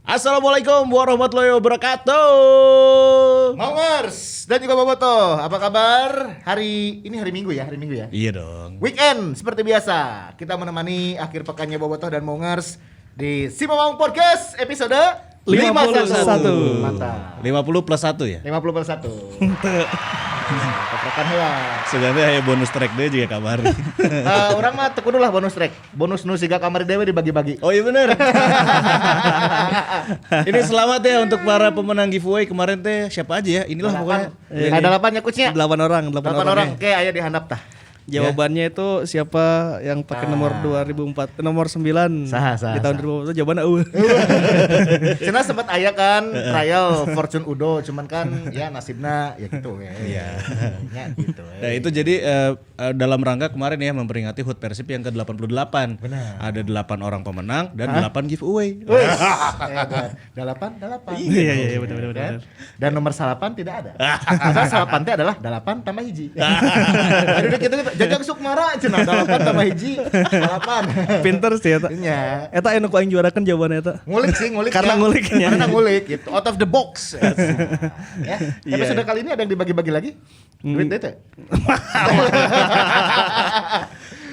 Assalamualaikum warahmatullahi wabarakatuh. Mongers dan juga Boboto, apa kabar? Hari Minggu ya? Iya dong. Weekend seperti biasa, kita menemani akhir pekannya Boboto dan Mongers di Si Mamang Podcast episode 51. Mantap. 50 plus 1 ya? 50 plus 1. Koprokan heula. Sebenarnya aya bonus track deh juga kamar. Orang mah teu kudu lah bonus track. Bonus nu siga kamari dewe dibagi-bagi. Oh iya benar. Ini selamat ya untuk para pemenang giveaway kemarin teh siapa aja ya? Inilah pokoknya. Ada 8 ya coachnya? 8 orang. 8 orang. Oke, aya di handap tah. Jawabannya itu siapa yang pakai nomor 2004 nomor 9 Saha. di tahun 2004 jawabannya eueuh. Cenah sempat aya kan trial Fortune Udo, cuman kan ya nasibna ya gitu ya. Iya. Ya gitu. Nah itu jadi dalam rangka kemarin ya memperingati HUT Persib yang ke-88. Benar. Ada 8 orang pemenang dan 8 giveaway. Dalapan. Iya benar. Dan nomor salapan tidak ada. Karena salapan teh adalah 8 tambah hiji. Aduh gitu jajak sukmara cenah 8 tambah hiji salapan. Pinter sih eta. Nya. Eta anu ku aing juarakeun jawabannya eta. Ngulik Karena ya. nguliknya. Karena ngulik gitu. Out of the box. Ya. Episode kali ini ada yang dibagi-bagi lagi? Duit deh teh.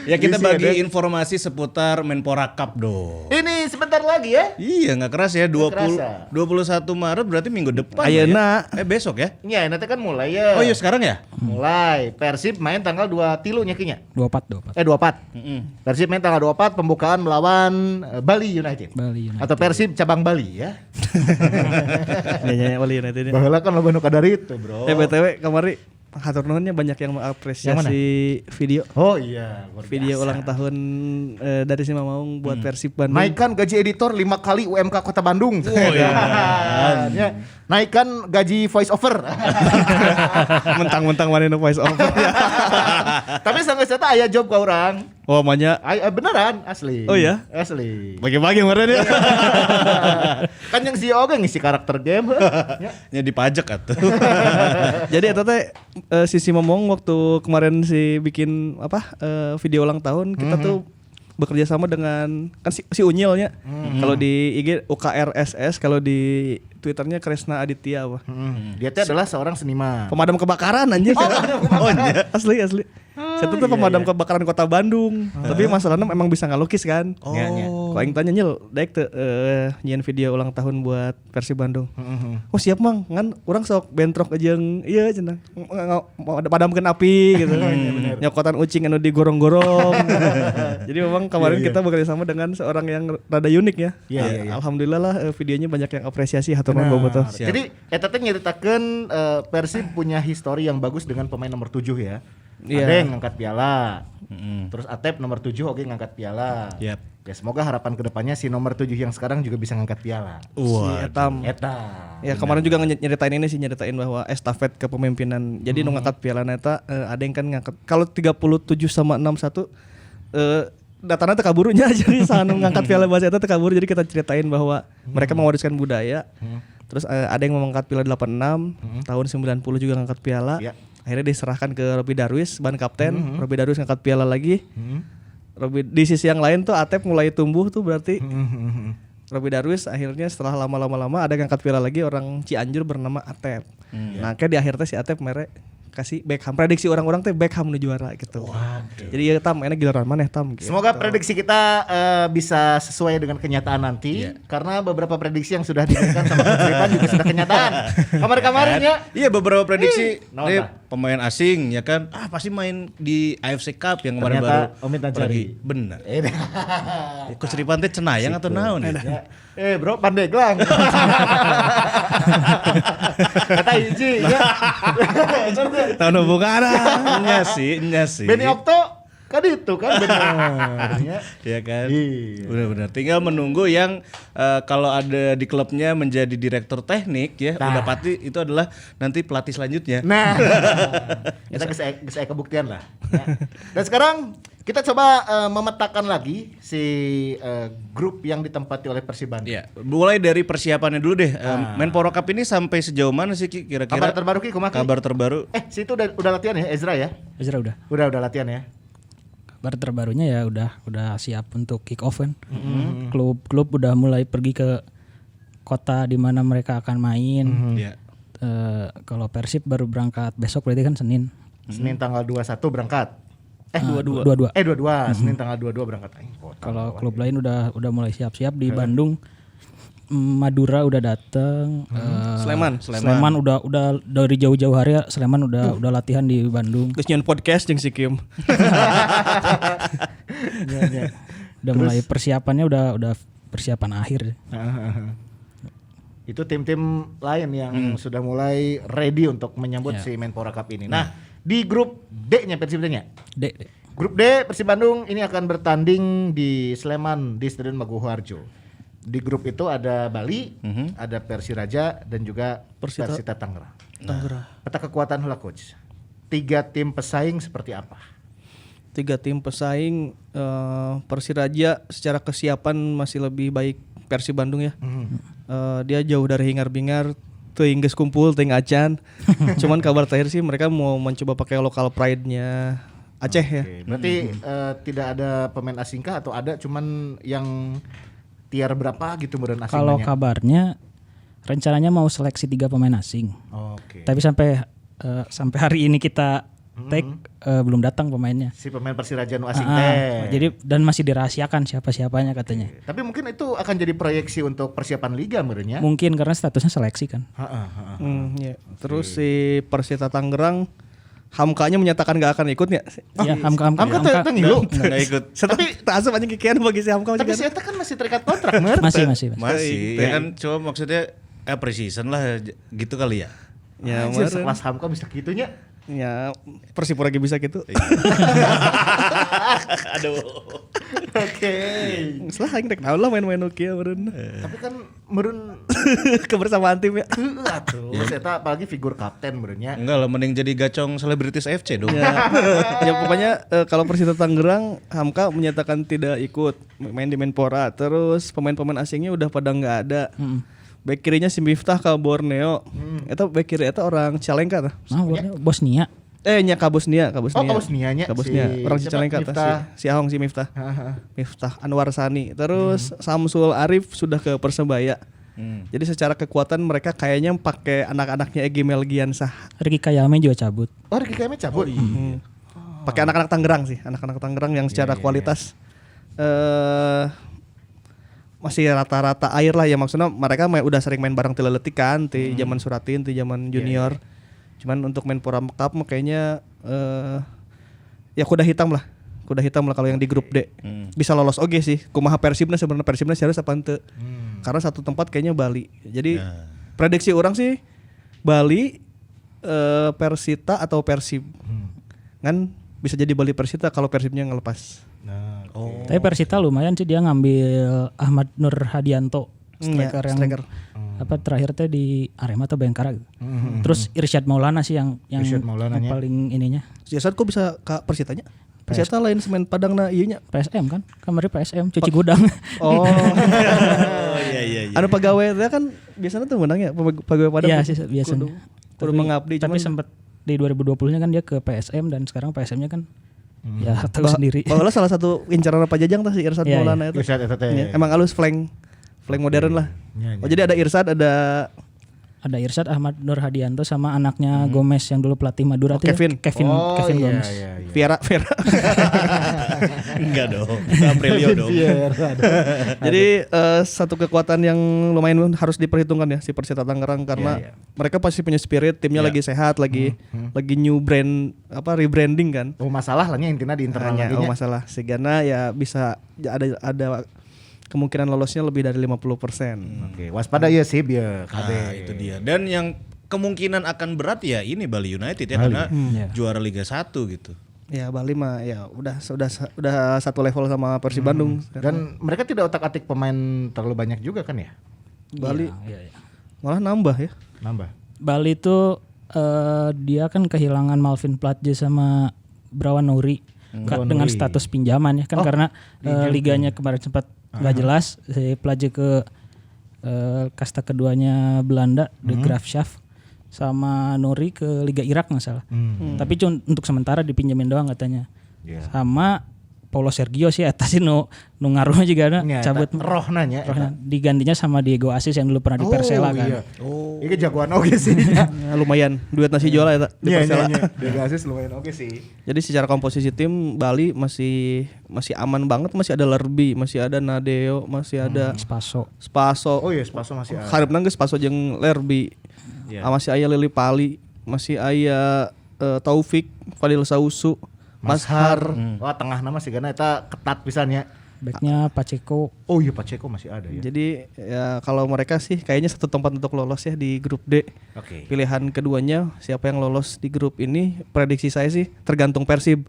Ya kita Isi bagi ada. informasi seputar Menpora Cup dong. Ini sebentar lagi ya. Iya nggak keras ya 21 Maret berarti minggu depan Ayeuna. ya? Besok ya? Ya nanti kan mulai ya. Oh iya sekarang ya? Mulai Persib main tanggal 2 nya 24. 24. Persib main tanggal 24 pembukaan melawan Bali United. Bali United. Atau Persib cabang Bali ya. Nyanyi Wali United. Baheula kan loba nu kadari itu, Bro. BTW kamari hatur nuhunnya banyak yang mengapresiasi video. Oh iya, luar Video biasa. ulang tahun dari Si Mamang buat Persib Bandung. Naikkan gaji editor 5 kali UMK Kota Bandung. Oh iya. Ya. Naikkan gaji voice over. Mentang-mentang mana nu voice over. Tapi sanggeus eta aya job ka urang. Oh manya Beneran asli. Oh iya? Asli. bagi-bagi kemarin ya. Kan yang CEO ge ngisi karakter game. Ya. Ya dipajak atuh. Jadi eta teh si Momong waktu kemarin bikin video ulang tahun kita tuh bekerja sama dengan kan si Unyilnya. Kalau di IG UKRSS, kalau di Twitternya Kresna Aditya apa. Dia teh adalah seorang seniman. Pemadam kebakaran anjir. Oh, asli. Saya tuh pemadam kebakaran Kota Bandung. Tapi masalahnya memang bisa ngalukis kan. Oh. Kok aing tanya Nyil, daek teu nyian video ulang tahun buat Persib Bandung. Oh siap Mang, ngan urang sok bentrok jeung ieu cenah. Padamkeun api gitu. Nyokotan ucing anu digorong-gorong. Jadi memang kemarin kita bekerja sama dengan seorang yang rada unik ya. Iya. Alhamdulillah lah videonya banyak yang apresiasi hatur nuhun bobotoh. Siap. Jadi eta teh nyeritakeun Persib punya histori yang bagus dengan pemain nomor 7 ya. Iya. Ada yang ngangkat piala. Terus Atep nomor 7 oke ngangkat piala. Yap. Ya semoga harapan kedepannya si nomor 7 yang sekarang juga bisa ngangkat piala. Si Etam. Eta. Ya kemarin juga nyeritain bahwa estafet kepemimpinan. Jadi nu ngangkat piala eta ada yang kan ngangkat kalau 37 sama 61 datanya teu kaburunya jadi sanu ngangkat piala bahasa eta teu kaburu, jadi kita ceritain bahwa mereka mewariskan budaya. Terus ada yang mengangkat piala 86, tahun 90 juga ngangkat piala. Ya. Akhirnya diserahkan ke Robi Darwis ban kapten. Robi Darwis ngangkat piala lagi. Di sisi yang lain tuh Atep mulai tumbuh tuh berarti. Robi Darwis akhirnya setelah lama ada yang ngangkat piala lagi orang Cianjur bernama Atep. Nah, kayak di akhirnya si Atep mere kasih Beckham, prediksi orang-orang teh Beckham nu juara gitu. Jadi ya Tam, enak giliran maneh Tam gitu. Semoga prediksi kita bisa sesuai dengan kenyataan nanti. Karena beberapa prediksi yang sudah diberikan sama Coach Ripan juga sudah kenyataan. Kemarin-kemarin ya. Iya beberapa prediksi naon pemain asing ya kan. Pasti main di AFC Cup yang kemarin Ternyata baru. Omid Najari. Bener. Coach Ripan teh cenayang atau naon ya? Bro, Pandeglang. Kata hiji ya. Tahun hubungan Nya sih. Benny Okto kan itu kan benar. Ya kan. Iya. Benar-benar. Tinggal menunggu yang kalau ada di klubnya menjadi direktur teknik ya, Nah. udah pasti itu adalah nanti pelatih selanjutnya. Nah, kita bisa kebuktian lah. Ya. Dan sekarang kita coba memetakan lagi si grup yang ditempati oleh Persib Bandung. Iya, mulai dari persiapannya dulu deh. Menpora Cup ini sampai sejauh mana sih Ki kira-kira? Kabar terbaru Ki, kumaha Ki? Kabar terbaru. Situ udah latihan ya Ezra ya? Ezra udah. Udah latihan ya. Kabar terbarunya ya udah siap untuk kick off kan. Klub udah mulai pergi ke kota di mana mereka akan main. Iya. Kalau Persib baru berangkat besok berarti kan Senin. Senin tanggal 21 berangkat. 22. 22. Senin tanggal 22 berangkat. Kalau klub lain udah mulai siap-siap di Bandung. Madura udah datang. Sleman udah dari jauh-jauh hari ya, Sleman udah latihan di Bandung. Terus nyen podcast jeung si Kim. Udah mulai persiapannya udah persiapan akhir. Itu tim-tim lain yang sudah mulai ready untuk menyambut si Menpora Cup ini. Nah, di grup D-nya Persibnya. D. Grup D Persib Bandung ini akan bertanding di Sleman di Stadion Maguwoharjo. Di grup itu ada Bali, ada Persiraja dan juga Persita Tangerang. Peta kekuatan hula coach. 3 tim pesaing seperti apa? 3 tim pesaing, Persiraja secara kesiapan masih lebih baik Persib Bandung ya. Dia jauh dari hingar-bingar, teuing geus kumpul, teuing acan. Cuman kabar terakhir sih mereka mau mencoba pakai lokal pride-nya Aceh ya. Berarti tidak ada pemain asing kah atau ada cuman yang tier berapa gitu meureun asing? Kalau kabarnya rencananya mau seleksi 3 pemain asing. Oke. Tapi sampai hari ini kita take belum datang pemainnya. Si pemain Persiraja nu asing teh. Jadi dan masih dirahasiakan siapa-siapanya katanya. Tapi mungkin itu akan jadi proyeksi untuk persiapan liga meureun ya. Mungkin karena statusnya seleksi kan. Ya. Terus si Persita Tangerang Hamkanya menyatakan gak akan ikut ya? Iya, Hamka teu ngilu. Enggak ikut. Tapi tak asup anjing kikian bagi si Hamka. Tapi si eta kan masih terikat kontrak, Mer. Masih. Ya kan cuma maksudnya pre-season lah gitu kali ya. Ya, Anjir, sekelas Hamka bisa gitunya. Ya, Persipura ge bisa gitu. Aduh. Oke. Setelah aing rek naon lah main-main kieu meureun. Tapi kan meureun Kebersamaan tim ya. atuh. Eta apalagi figur kapten meureun nya. Enggak lah, mending jadi gacong selebritis FC dong. Ya pokoknya kalau Persita Tangerang Hamka menyatakan tidak ikut main di Menpora. Terus pemain-pemain asingnya udah pada nggak ada. Back kirinya si Miftah ke Borneo. Eta back kiri eta orang Cicalengka tah. Bosnia. Nya ka Bosnia. Oh, Bosnianya. Orang Cicalengka tah si Ahong si Miftah. Miftah Anwar Sani. Terus Samsul Arif sudah ke Persebaya. Jadi secara kekuatan mereka kayaknya pakai anak-anaknya Egy Melgiansah. Ricky Kayame juga cabut. Oh, Ricky Kayame cabut. Pakai anak-anak Tangerang sih, anak-anak Tangerang yang secara kualitas masih rata-rata air lah ya, maksudnya mereka udah sering main bareng Tileletik kan, di zaman Suratin, di zaman junior. Cuman untuk Menpora Cup kayaknya ya kuda hitam lah kalau yang di grup D. Bisa lolos oke sih. Kumaha Persibna sebenarnya harus apa ente. Karena satu tempat kayaknya Bali. Jadi prediksi orang sih Bali, Persita atau Persib. Kan bisa jadi Bali Persita kalau Persibnya ngelepas. Tapi Persita lumayan sih, dia ngambil Ahmad Nur Hadianto, striker yang terakhir teh di Arema atau Bayangkara gitu. Terus Irsyad Maulana sih yang paling ininya. Irsyad kok bisa ke Persitanya? Persita lain semen Padangna ieu nya. PSM kan? Kemarin PSM cuci gudang. Oh. Iya. Anu pegawai teh kan biasanya tuh menang ya pegawai Padang. Iya sih biasanya. Kudu mengabdi, tapi sempat di 2020-nya kan dia ke PSM dan sekarang PSM-nya kan ya tahu sendiri. Bahwa salah satu incaran Pak Jajang tuh si Irsyad Maulana itu. Irsyad eta teh. Emang halus flank modern lah. Oh jadi ada Irsyad, ada Irsyad, Ahmad Nur Hadianto sama anaknya Gomez yang dulu pelatih Madura tuh. Kevin Gomez. Viera. Enggak dong. Aprilio dong. Jadi satu kekuatan yang lumayan harus diperhitungkan ya si Persita Tangerang karena mereka pasti punya spirit, timnya lagi sehat, lagi new brand rebranding kan. Oh, masalah lah nya intinya di internalnya. Oh, masalah. Sigana ya bisa ada kemungkinan lolosnya lebih dari 50%. Oke, waspada ya sih ya KB. Itu dia. Dan yang kemungkinan akan berat ya ini Bali United ya, karena juara Liga 1 gitu. Ya Bali mah ya udah satu level sama Persib Bandung. Dan mereka tidak otak-atik pemain terlalu banyak juga kan ya? Bali Iya. malah nambah ya. Bali itu dia kan kehilangan Malvin Platje sama Brawan Nuri dengan status pinjaman ya kan, karena liganya kemarin sempat nggak jelas. Si Platje ke kasta keduanya Belanda, The Graafschap, sama Nuri ke Liga Irak nggak salah. Tapi cuma untuk sementara dipinjemin doang katanya. Sama Paulo Sergio sih eta sih nu ngaruh juga Nya, cabut eta roh nanya rohna. Digantinya sama Diego Asis yang dulu pernah di Persela kan. Iya. Ini jagoan oke sih. Ya, lumayan duet nasi jual ya di Persela. Dia asis lumayan oke sih. Jadi secara komposisi tim Bali masih aman banget, masih ada Lerby, masih ada Nadeo, masih ada Spaso. Oh iya, Spaso masih ada. Hareup nanggeus Spaso jeung Lerby. Masih aya Lili Pali, masih aya Taufik, Fadil Sausu, Mashar. Wah, tengah nama sih karena eta ketat pisannya. Backnya Pacheco. Oh iya, Pacheco masih ada ya. Jadi ya kalau mereka sih kayaknya satu tempat untuk lolos ya di grup D. Oke. Pilihan keduanya siapa yang lolos di grup ini, prediksi saya sih tergantung Persib.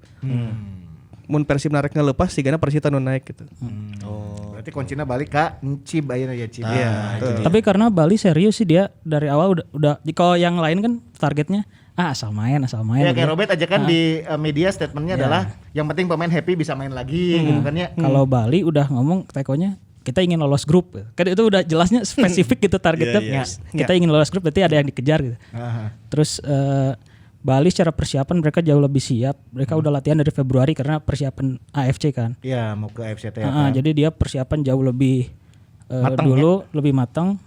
Mun Persib narik ngelepas sih karena Persita nu naik gitu. Berarti kuncinya balik ke Cib ayeuna ya Cib. Tapi karena Bali serius sih dia dari awal udah kalau yang lain kan targetnya asal main Ya gitu. kayak Robert aja kan di media statementnya adalah yang penting pemain happy bisa main lagi gitu kan ya. Kalau Bali udah ngomong tekonya kita ingin lolos grup. Kan itu udah jelasnya spesifik gitu targetnya. Kita ingin lolos grup berarti ada yang dikejar gitu. Terus Bali secara persiapan mereka jauh lebih siap. Mereka udah latihan dari Februari karena persiapan AFC kan. Iya, mau ke AFC kan. Jadi dia persiapan jauh lebih dulu lebih matang.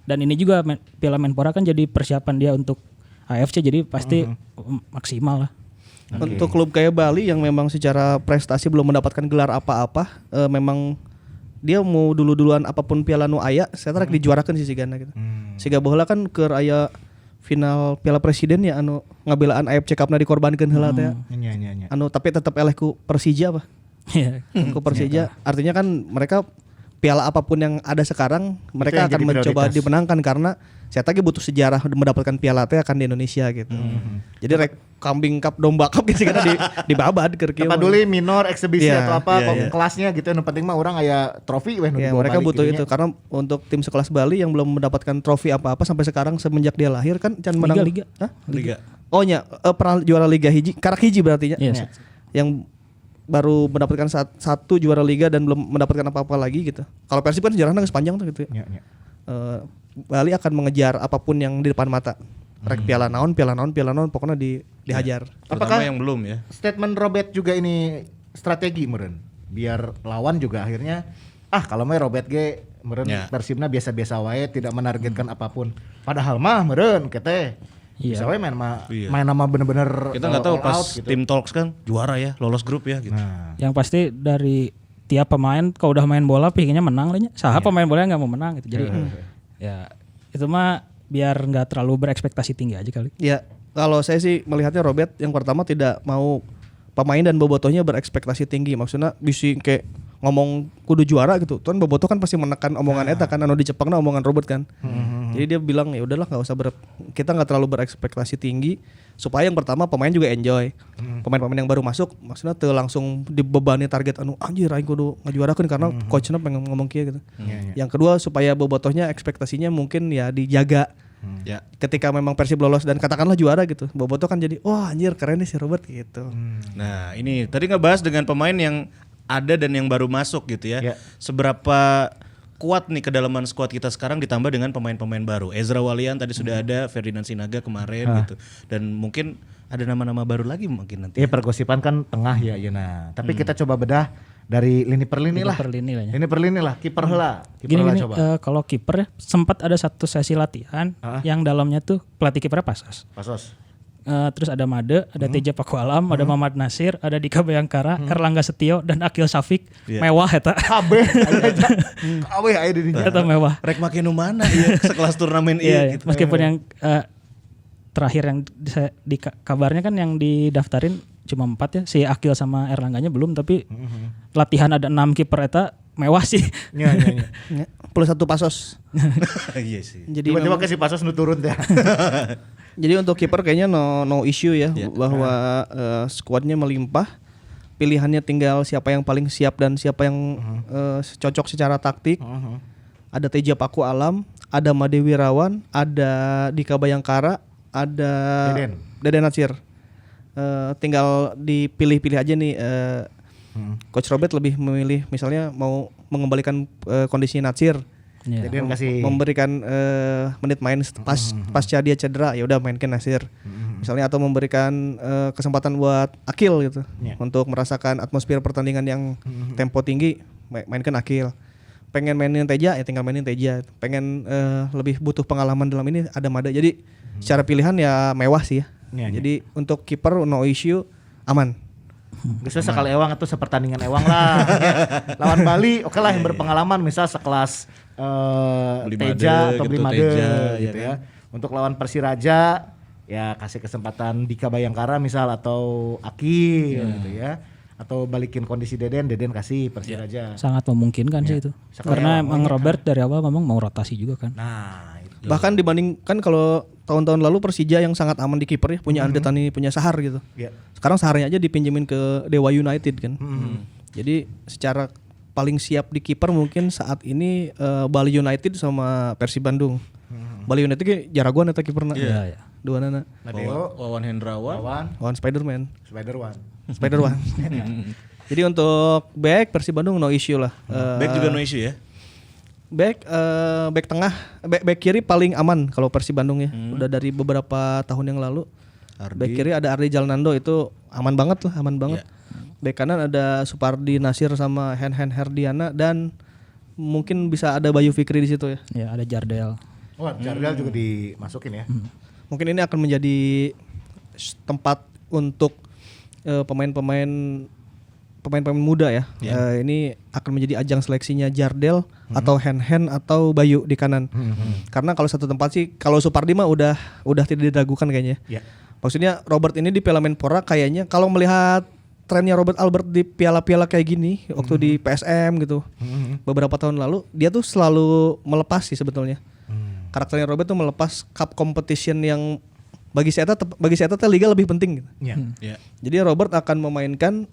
Dan ini juga Piala Menpora kan jadi persiapan dia untuk AFC, jadi pasti maksimal lah. Untuk klub kayak Bali yang memang secara prestasi belum mendapatkan gelar apa-apa, memang dia mau duluan apapun piala nu aya, saya tarik dijuarakan sih sigana gitu. Siga baheula kan keur aya final Piala Presiden ya anu ngabelaan AFC Cup-na dikorbankeun heula teh. Nya. Anu tapi tetap eleh ku Persija apa? Iya. Ku Persija. Artinya kan mereka piala apapun yang ada sekarang mereka akan mencoba dimenangkan karena saya tadi butuh sejarah mendapatkan piala teh akan di Indonesia gitu. Jadi rek kambing cup domba cup gitu kan dibabad keur kieu. Peduli minor eksebisi atau apa kelasnya gitu yang penting mah orang aya trofi weh nu mereka butuh itu karena untuk tim sekelas Bali yang belum mendapatkan trofi apa-apa sampai sekarang semenjak dia lahir kan can menang Liga. Hah? Liga. Oh nya pernah juara Liga hiji, karak hiji berarti nya. Yang baru mendapatkan satu juara liga dan belum mendapatkan apa-apa lagi gitu. Kalau Persib kan sejarahnya sepanjang tuh gitu. Bali akan mengejar apapun yang di depan mata. Rek piala naon pokoknya dihajar. Apakah yang belum ya? Statement Robert juga ini strategi meureun. Biar lawan juga akhirnya kalau mah Robert ge meureun Persibna biasa-biasa wae tidak menargetkan apapun. Padahal mah meureun kete bisa wae main nama bener-bener kita nggak tahu pas gitu. tim talks kan juara ya lolos grup ya gitu. Yang pasti dari tiap pemain kalau udah main bola pinginnya menang lah nya. Saha pemain bola nggak mau menang gitu. Jadi ya itu mah biar nggak terlalu berekspektasi tinggi aja kali. Ya kalau saya sih melihatnya Robert yang pertama tidak mau pemain dan bobotohnya berekspektasi tinggi. Maksudnya bisa kayak ngomong kudu juara gitu. Tuan bobotoh kan pasti menekan omongan eta kan anu dicepengna omongan Robert kan. Jadi dia bilang ya udahlah enggak usah kita enggak terlalu berekspektasi tinggi supaya yang pertama pemain juga enjoy. Pemain-pemain yang baru masuk maksudnya teu langsung dibebani target anu anjir aing kudu ngajuarakeun karena coachna pengen ngomong kieu gitu. Yang kedua supaya bobotohnya ekspektasinya mungkin ya dijaga. Ketika memang Persib lolos dan katakanlah juara gitu, bobotoh kan jadi wah anjir keren nih si Robert gitu. Nah ini tadi ngebahas dengan pemain yang ada dan yang baru masuk gitu ya. Seberapa kuat nih kedalaman skuad kita sekarang ditambah dengan pemain-pemain baru. Ezra Walian tadi sudah ada, Ferdinand Sinaga kemarin gitu. Dan mungkin ada nama-nama baru lagi mungkin nanti. Iya pergosipan kan tengah ya Yuna. Tapi kita coba bedah dari lini per lini lah. Lini per lini lah, kiper heula. Gini, kalau kiper ya sempat ada satu sesi latihan yang dalamnya tuh pelatih kipernya Pasos. Terus ada Made, ada Teja Pakualam, ada Muhammad Nasir, ada Dika Bayangkara, Erlangga Setio dan Akil Safik. Mewah eta. Kabeh aya di dinya. Eta mewah. Rek make nu mana ya sekelas turnamen gitu. Meskipun yang terakhir yang di kabarnya kan yang didaftarin cuma 4 ya. Si Akil sama Erlangganya belum tapi latihan ada 6 kiper eta mewah sih. Iya. Plus 1 Pasos. Iya sih. Jadi tiba-tiba ke si Pasos nu turun teh. Jadi untuk kiper kayaknya no issue ya bahwa skuadnya melimpah. Pilihannya tinggal siapa yang paling siap dan siapa yang cocok secara taktik. Ada Teja Pakualam, ada Made Wirawan, ada Dika Bayangkara, ada Deden Natsir. Tinggal dipilih-pilih aja nih. Coach Robert lebih memilih misalnya mau mengembalikan kondisi Natsir. Jadi kasih memberikan menit main pasca dia cedera ya udah mainkan Nasir. Misalnya atau memberikan kesempatan buat Akil gitu Yeah. untuk merasakan atmosfer pertandingan yang tempo tinggi, mainkan Akil. Pengen mainin Teja ya tinggal mainin Teja. Pengen lebih butuh pengalaman dalam ini ada Mada. Jadi secara pilihan ya mewah sih ya. Yeah, Jadi untuk kiper no issue aman. Geus sekali ewang atau sepertandingan ewang lah. Lawan Bali oke lah yang berpengalaman misal sekelas Blimade Teja atau gitu, Blimade Teja, gitu ya ya. Untuk lawan Persiraja ya kasih kesempatan Dika Bayangkara misal atau Aki gitu ya. Atau balikin kondisi Deden kasih Persiraja. Sangat memungkinkan sih itu. Sekali Karena awal emang Robert dari awal memang mau rotasi juga kan. Nah, itu. Bahkan dibandingkan kalau tahun-tahun lalu Persija yang sangat aman di kiper ya, punya Andre Tani, punya Sahar gitu. Ya. Sekarang Saharnya aja dipinjemin ke Dewa United kan. Jadi secara paling siap di kiper mungkin saat ini Bali United sama Persib Bandung. Bali United ge jaragoan eta kiperna. Iya, iya. Dua nana. Nadeo Wawan Hendrawan. lawan Lawan Spider-Man. Spider-Man. Spider-Man. Jadi untuk back Persib Bandung no issue lah. Back juga no issue ya. Back tengah, back kiri paling aman kalau Persib Bandung ya. Udah dari beberapa tahun yang lalu. Back kiri ada Ardi Jalnando itu aman banget lah, aman banget. Back kanan ada Supardi Nasir sama Hen Herdiana dan mungkin bisa ada Bayu Fikri di situ ya. Ya ada Jardel. Wah, Jardel juga dimasukin ya. Mungkin ini akan menjadi tempat untuk pemain-pemain muda ya. Ini akan menjadi ajang seleksinya Jardel atau Hen atau Bayu di kanan. Karena kalau satu tempat sih kalau Supardi mah udah tidak diragukan kayaknya. Ya. Maksudnya Robert ini di Piala Menpora kayaknya kalau melihat trennya Robert Albert di piala-piala kayak gini waktu di PSM gitu. Beberapa tahun lalu dia tuh selalu melepas sih sebetulnya. Karakternya Robert tuh melepas cup competition yang bagi saya liga lebih penting gitu. Ya. Ya. Jadi Robert akan memainkan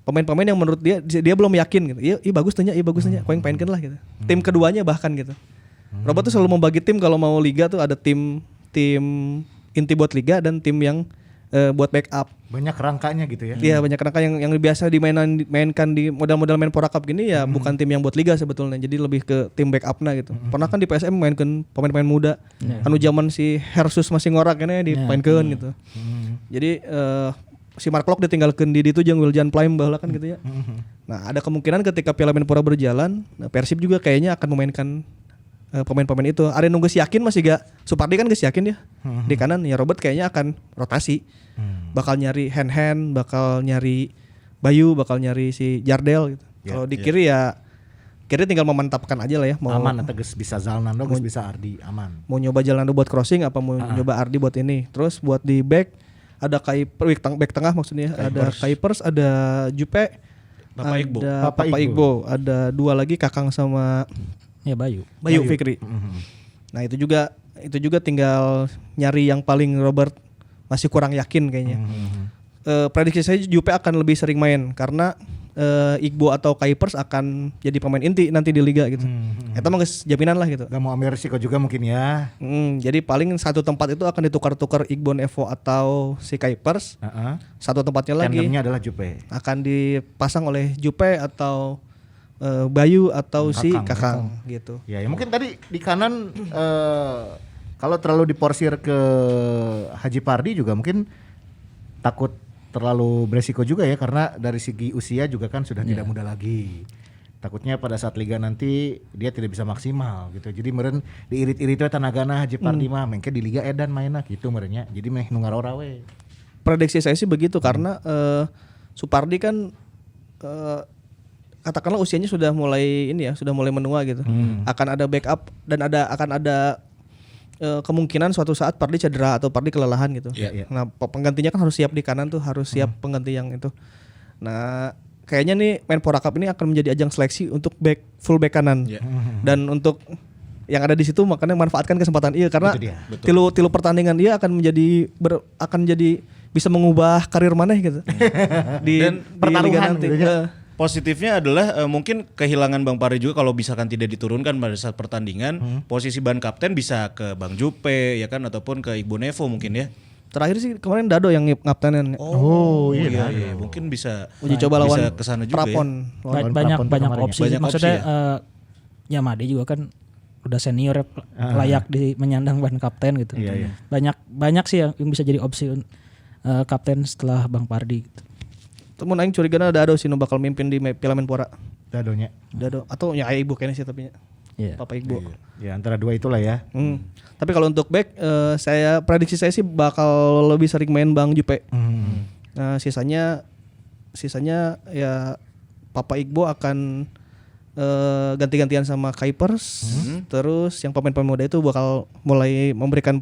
pemain-pemain yang menurut dia belum yakin gitu. Iya bagus tanya, kau yang mainkan lah gitu. Tim keduanya bahkan gitu. Robert tuh selalu membagi tim kalau mau liga tuh ada tim inti buat liga dan tim yang buat backup. Banyak rangkanya gitu ya. Iya banyak rangka yang biasa dimainkan di modal-modal Menpora Cup gini ya bukan tim yang buat liga sebetulnya. Jadi lebih ke tim backupnya gitu. Pernah kan di PSM mainkan pemain-pemain muda. Anu zaman si Hersus masih ngorak kan ya dimainkan gitu. Jadi si Mark Locke ditinggalkan di itu jeung Wiljan Plaim baheula kan gitu ya. Nah, ada kemungkinan ketika Piala Menpora berjalan, Persib juga kayaknya akan memainkan pemain-pemain itu. Ada nunggu si Yakin masih gak Supardi kan geus yakin ya. Di kanan ya Robert kayaknya akan rotasi. Bakal nyari Hen, bakal nyari Bayu, bakal nyari si Jardel gitu. Kalau di kiri ya kiri tinggal memantapkan aja lah ya. Mau aman atau geus bisa Zalnando, geus bisa Ardi aman. Mau nyoba Jalnando buat crossing apa mau nyoba Ardi buat ini. Terus buat di back ada back tengah maksudnya ada Kuipers, ada Jupe, Bapak Iqbo. ada Papa Iqbo, ada dua lagi Kakang sama Ya Bayu. Fikri. Nah itu juga tinggal nyari yang paling Robert masih kurang yakin kayaknya. Prediksi saya Jupe akan lebih sering main karena Iqbo atau Kuipers akan jadi pemain inti nanti di liga gitu. Itu mah geus jaminan lah gitu. Gak mau ambil resiko juga mungkin ya. Jadi paling satu tempat itu akan ditukar-tukar Iqbo Evo atau si Kuipers. Satu tempatnya lagi Tandemnya adalah Jupe. akan dipasang oleh Jupe atau Bayu atau si Kakang gitu. Ya mungkin tadi di kanan kalau terlalu diporsir ke Haji Pardi juga mungkin takut terlalu beresiko juga ya karena dari segi usia juga kan sudah tidak muda lagi. Takutnya pada saat liga nanti dia tidak bisa maksimal gitu. Jadi meureun diirit-irit we tenagana Haji Pardi mah mengke di liga edan mainna gitu meureunnya. Jadi meh nu ngarora we. Prediksi saya sih begitu karena Supardi kan katakanlah usianya sudah mulai menua gitu. Akan ada backup dan akan ada kemungkinan suatu saat Pardi cedera atau Pardi kelelahan gitu. Nah, penggantinya kan harus siap di kanan tuh, harus siap pengganti yang itu. Nah, kayaknya nih Menpora Cup ini akan menjadi ajang seleksi untuk full back kanan. Dan untuk yang ada di situ makanya manfaatkan kesempatan karena tilu pertandingan akan jadi bisa mengubah karir maneh gitu. di liga nanti. Positifnya adalah mungkin kehilangan Bang Pari juga kalau misalkan tidak diturunkan pada saat pertandingan, posisi ban kapten bisa ke Bang Jupe ya kan ataupun ke Iqbo Evo mungkin ya. Terakhir sih kemarin Dado yang ngaptenin. Iya. Mungkin bisa uji coba lawan bisa kesana juga Prapon. ya. Banyak opsi. Banyak Maksudnya opsi ya Made juga kan udah senior ya, layak menyandang ban kapten gitu. Iya. Banyak sih yang bisa jadi opsi kapten setelah Bang Pardi gitu. Temen aing curigana Dado sih nu bakal mimpin di Piala Menpora. Dadonya. Dado atau ya Ibu kayaknya sih tapi Iya. Papa Iqbo. Ya antara dua itulah ya. Tapi kalau untuk back prediksi saya sih bakal lebih sering main Bang Jupe. Nah, sisanya ya Papa Iqbo akan ganti-gantian sama Kuipers. Terus yang pemain-pemain muda itu bakal mulai memberikan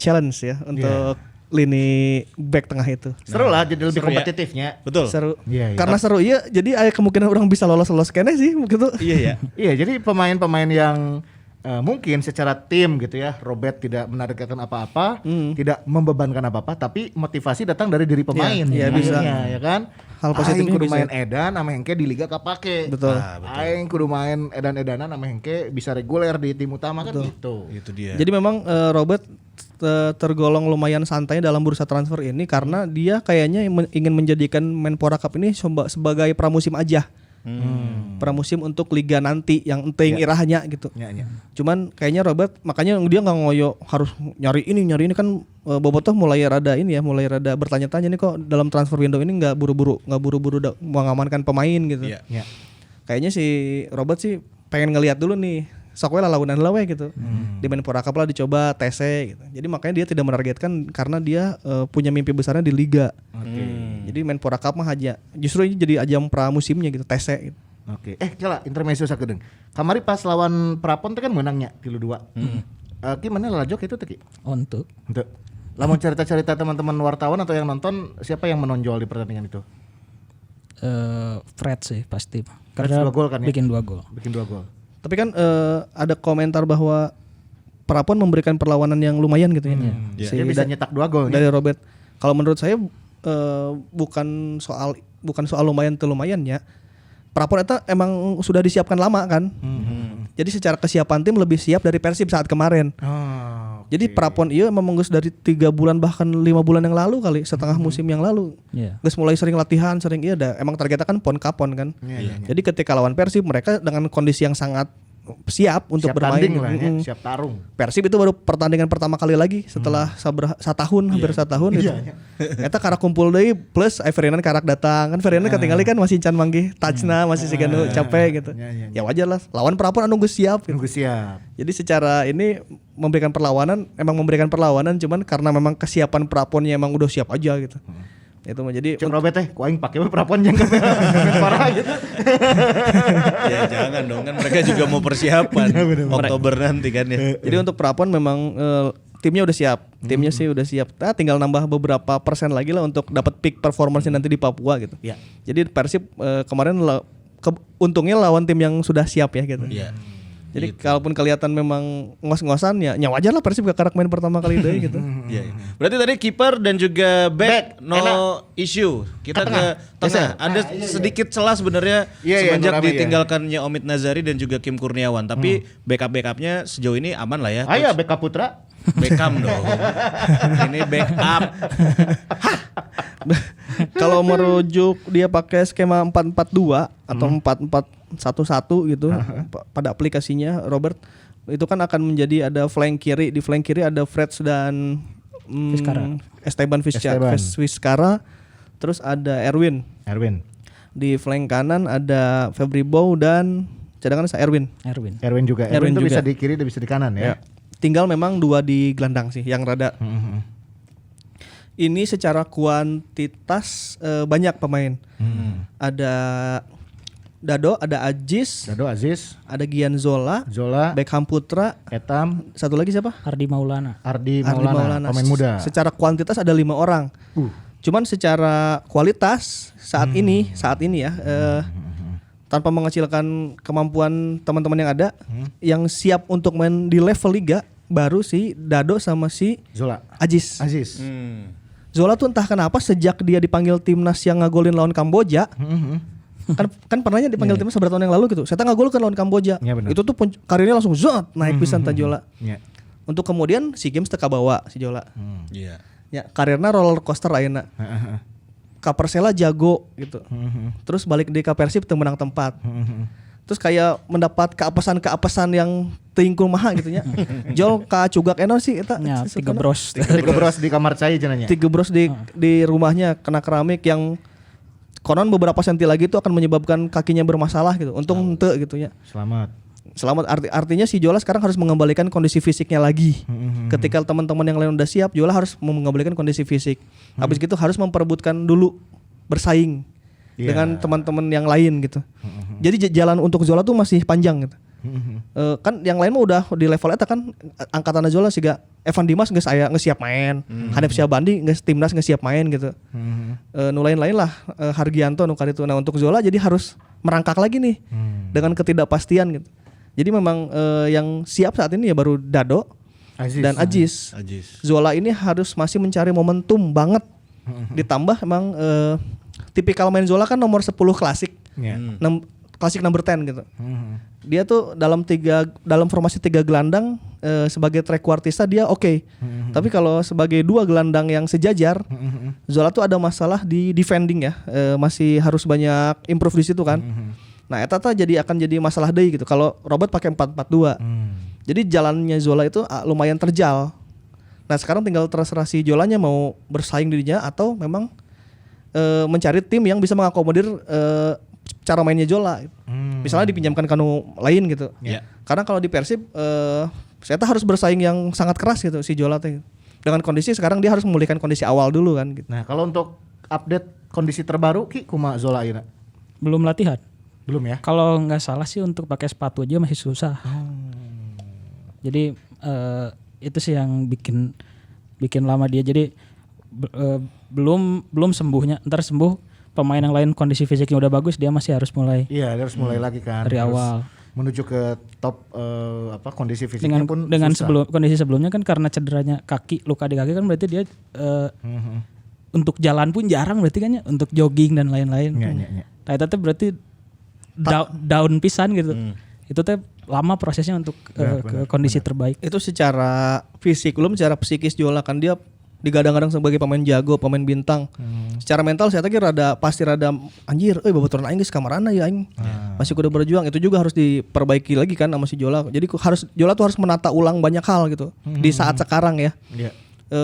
challenge ya untuk lini back tengah itu. Seru lah, jadi lebih seru ya. kompetitifnya. Betul. Seru. Iya. Karena seru iya, jadi ada kemungkinan orang bisa lolos kene sih begitu. Iya ya. Iya, jadi pemain-pemain yang mungkin secara tim gitu ya, Robert tidak menargetkan apa-apa, tidak membebankan apa-apa, tapi motivasi datang dari diri pemain. Iya, bisa. Ya kan? Hal positifnya Aing kudu bisa. main edan sama Hengke di liga kapake. Betul. Aing kudu main edan-edanan sama Hengke bisa reguler di tim utama kan gitu. Itu dia. Jadi memang Robert tergolong lumayan santai dalam bursa transfer ini karena dia kayaknya ingin menjadikan Menpora Cup ini sebagai pramusim aja. Pramusim untuk liga nanti yang penting irahnya gitu. Ya. Cuman kayaknya Robert makanya dia nggak ngoyo harus nyari ini kan bobotoh mulai rada bertanya-tanya nih kok dalam transfer window ini nggak buru-buru mengamankan pemain gitu. Iya. Ya. Kayaknya si Robert sih pengen ngelihat dulu nih Sakwe lah lawanan lawe gitu. Di Menpora Cup lah dicoba TC gitu. Jadi makanya dia tidak menargetkan karena dia punya mimpi besarnya di liga. Jadi Menpora Cup mah aja. Justru ini jadi ajang pramusimnya gitu, TC gitu. Oke. Cela intermezzo sakedeung. Kamari pas lawan Prapon teh kan menangnya 3-2. Gimana lajok itu teh Ki? Untuk Untuk lamun cerita-cerita teman-teman wartawan atau yang nonton siapa yang menonjol di pertandingan itu? Fred sih pasti. Fred Karena 2 gol kan ya? bikin 2 gol. Bikin 2 gol. Tapi kan ada komentar bahwa Prapon memberikan perlawanan yang lumayan gitu ya. Dia bisa nyetak 2 gol. Dari Robert. Kalau menurut saya bukan soal lumayan atau lumayan ya. Prapon itu emang sudah disiapkan lama kan. Jadi secara kesiapan tim lebih siap dari Persib saat kemarin. Jadi Prapon iya memang geus dari 3 bulan bahkan 5 bulan yang lalu kali, setengah musim yang lalu. Geus mulai sering latihan, emang targetnya kan pon kapon kan. Jadi ketika lawan Persib mereka dengan kondisi yang sangat siap untuk siap bermain. Tanding lah ya, siap tarung. Persib itu baru pertandingan pertama kali lagi setelah hampir 1 tahun gitu. Eta karak kumpul deui plus Ferdinand karak datang. Kan Ferdinand ketinggalan kan masih can manggih touchna masih siganu capek gitu. Ya wajar lah. Lawan Prapon anu geus siap gitu. Nunggu siap. Jadi secara ini memberikan perlawanan cuman karena memang kesiapan Praponnya emang udah siap aja gitu. Itu mah jadi Cek Robert teh ku aing pake we Prapon jeung parah gitu. Ya jangan dong kan mereka juga mau persiapan Oktober nanti kan ya. Jadi untuk Prapon memang timnya udah siap. Timnya sih udah siap. Nah, tinggal nambah beberapa persen lagi lah untuk dapat peak performance nanti di Papua gitu. Ya. Jadi Persib kemarin untungnya lawan tim yang sudah siap ya gitu. Iya. Jadi kalaupun kelihatan memang ngos-ngosan ya wajar lah Persib gak karak main pertama kali deh gitu. Iya. Berarti tadi kiper dan juga back no issue. Kita ke tengah. Ada sedikit celah sebenarnya semenjak ditinggalkannya Omid Nazari dan juga Kim Kurniawan. Tapi backupnya sejauh ini aman lah ya. Ayo backup Putra. Beckham dong. Ini backup. Kalau merujuk dia pakai skema 4-4-2 atau 4-4-1-1 gitu pada aplikasinya Robert itu kan akan menjadi ada flank kiri, di flank kiri ada Freds dan Esteban Vizcarra, terus ada Erwin. Di flank kanan ada Febri Bow dan cadangan Erwin juga. Erwin itu bisa di kiri dan bisa di kanan ya. Tinggal memang 2 di gelandang sih yang rada. Ini secara kuantitas banyak pemain. Ada Dado, ada Aziz, ada Gian Zola, Beckham Putra, Etam, satu lagi siapa? Ardi Maulana, pemain muda. Secara kuantitas ada 5 orang. Cuman secara kualitas saat ini ya tanpa mengecilkan kemampuan teman-teman yang ada yang siap untuk main di level liga baru si Dado sama si Aziz. Zola tuh entah kenapa sejak dia dipanggil timnas yang ngagolin lawan Kamboja, kan pernahnya dipanggil timnas beberapa tahun yang lalu gitu. Saya ngagolkan lawan Kamboja. Ya, itu tuh karirnya langsung naik pisan Zola. Untuk kemudian SEA Games teka bawa si Zola. Ya karirnya roller coaster ayeuna. Ka Persela jago gitu. Terus balik di Persib teu menang tempat. terus kayak mendapat keapesan yang teuing kumaha gitu nya. Jol ka cugak eno sih eta. Ya, tiga bros di kamar saya cenanya. Tiga bros di rumahnya kena keramik yang konon beberapa senti lagi itu akan menyebabkan kakinya bermasalah gitu. Untung henteu gitu ya. Selamat artinya si Jola sekarang harus mengembalikan kondisi fisiknya lagi. Ketika teman-teman yang lain udah siap, Jola harus mengembalikan kondisi fisik. Habis gitu harus memperebutkan dulu bersaing dengan teman-teman yang lain gitu. Jadi jalan untuk Zola tuh masih panjang gitu. Kan yang lain mah udah di level eta kan angkatan Zola siga Evan Dimas geus aya geus siap main. Hanif Syabandi geus timnas geus siap main gitu. Nu lain-lain lah Hargianto nu kaditu. Nah untuk Zola jadi harus merangkak lagi nih dengan ketidakpastian gitu. Jadi memang yang siap saat ini ya baru Dado dan Aziz. Zola ini harus masih mencari momentum banget. Ditambah emang tipikal main Zola kan nomor 10 klasik. Klasik number 10 gitu. Dia tuh dalam formasi 3 gelandang sebagai trequartista dia oke. Tapi kalau sebagai 2 gelandang yang sejajar, Zola tuh ada masalah di defending ya. Masih harus banyak improve di situ kan. Nah, eta tuh akan jadi masalah deui gitu. Kalau Robert pakai 4-4-2. Jadi jalannya Zola itu lumayan terjal. Nah, sekarang tinggal terserah si Zolanya mau bersaing dirinya atau memang mencari tim yang bisa mengakomodir cara mainnya Zola. Misalnya dipinjamkan kanu lain gitu. Karena kalau di Persib saya harus bersaing yang sangat keras gitu si Zola teh. Dengan kondisi sekarang dia harus memulihkan kondisi awal dulu kan gitu. Nah, kalau untuk update kondisi terbaru Ki kumaha Zola ayeuna? belum latihan. Belum ya? Kalau nggak salah sih untuk pakai sepatu aja masih susah. Jadi itu sih yang bikin lama dia. Jadi belum sembuhnya. Ntar sembuh pemain yang lain kondisi fisiknya udah bagus, dia masih harus mulai. Iya, dia harus mulai lagi kan. Dari awal. Menuju ke top kondisi fisiknya dengan kondisi sebelumnya kan karena cederanya kaki, luka di kaki kan berarti dia untuk jalan pun jarang berarti kan ya, untuk jogging dan lain-lain. Nah, itu tuh berarti down pisan gitu. Itu teh lama prosesnya untuk ke kondisi terbaik. Itu secara fisik, belum secara psikis Zola kan dia digadang-gadang sebagai pemain jago, pemain bintang. Secara mental saya kira pasti rada anjir, babaturan aing geus kamarana ya aing. Masih kudu berjuang. Itu juga harus diperbaiki lagi kan sama si Zola. Jadi Zola tuh harus menata ulang banyak hal gitu di saat sekarang ya.